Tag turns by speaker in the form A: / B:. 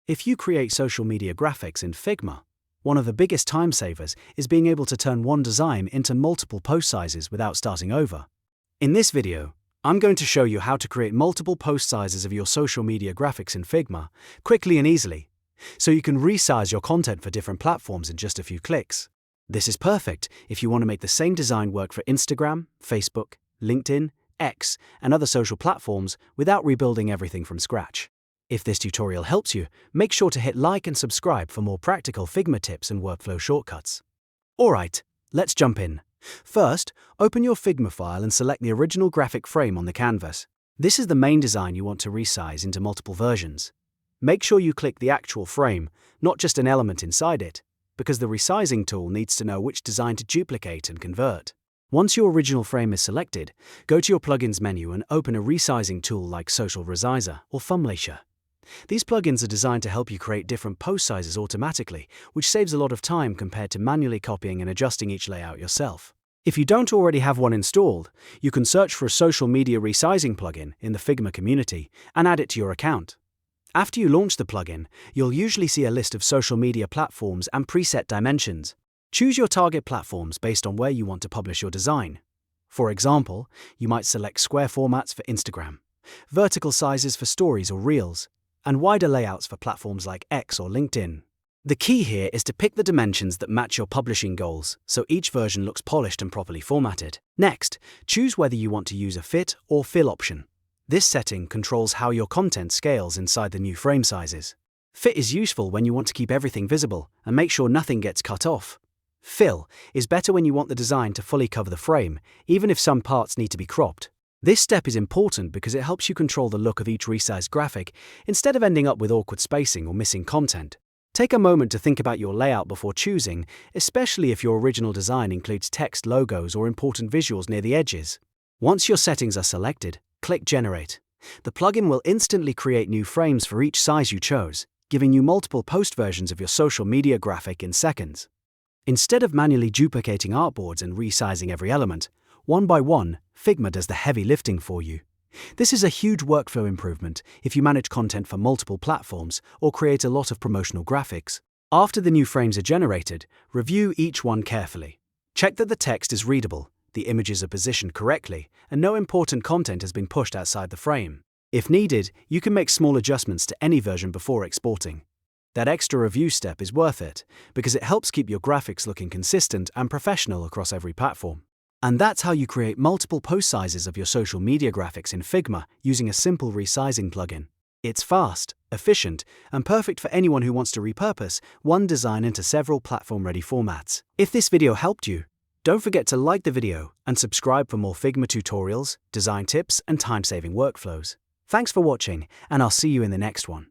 A: If you create social media graphics in Figma, one of the biggest time savers is being able to turn one design into multiple post sizes without starting over. In this video, I'm going to show you how to create multiple post sizes of your social media graphics in Figma quickly and easily, so you can resize your content for different platforms in just a few clicks. This is perfect if you want to make the same design work for Instagram, Facebook, LinkedIn, X, and other social platforms without rebuilding everything from scratch. If this tutorial helps you, make sure to hit like and subscribe for more practical Figma tips and workflow shortcuts. Alright, let's jump in. First, open your Figma file and select the original graphic frame on the canvas. This is the main design you want to resize into multiple versions. Make sure you click the actual frame, not just an element inside it, because the Resizing tool needs to know which design to duplicate and convert. Once your original frame is selected, go to your plugins menu and open a resizing tool like Social Resizer or Thumblisher. These plugins are designed to help you create different post sizes automatically, which saves a lot of time compared to manually copying and adjusting each layout yourself. If you don't already have one installed, you can search for a social media resizing plugin in the Figma community and add it to your account. After you launch the plugin, you'll usually see a list of social media platforms and preset dimensions. Choose your target platforms based on where you want to publish your design. For example, you might select square formats for Instagram, vertical sizes for stories or reels, and wider layouts for platforms like X or LinkedIn. The key here is to pick the dimensions that match your publishing goals, so each version looks polished and properly formatted. Next, choose whether you want to use a fit or fill option. This setting controls how your content scales inside the new frame sizes. Fit is useful when you want to keep everything visible and make sure nothing gets cut off. Fill is better when you want the design to fully cover the frame, even if some parts need to be cropped. This step is important because it helps you control the look of each resized graphic instead of ending up with awkward spacing or missing content. Take a moment to think about your layout before choosing, especially if your original design includes text, logos, or important visuals near the edges. Once your settings are selected, click Generate. The plugin will instantly create new frames for each size you chose, giving you multiple post versions of your social media graphic in seconds. Instead of manually duplicating artboards and resizing every element, one by one, Figma does the heavy lifting for you. This is a huge workflow improvement if you manage content for multiple platforms or create a lot of promotional graphics. After the new frames are generated, review each one carefully. Check that the text is readable, the images are positioned correctly, and no important content has been pushed outside the frame. If needed, you can make small adjustments to any version before exporting. That extra review step is worth it, because it helps keep your graphics looking consistent and professional across every platform. And that's how you create multiple post sizes of your social media graphics in Figma using a simple resizing plugin. It's fast, efficient, and perfect for anyone who wants to repurpose one design into several platform-ready formats. If this video helped you, don't forget to like the video and subscribe for more Figma tutorials, design tips, and time-saving workflows. Thanks for watching, and I'll see you in the next one.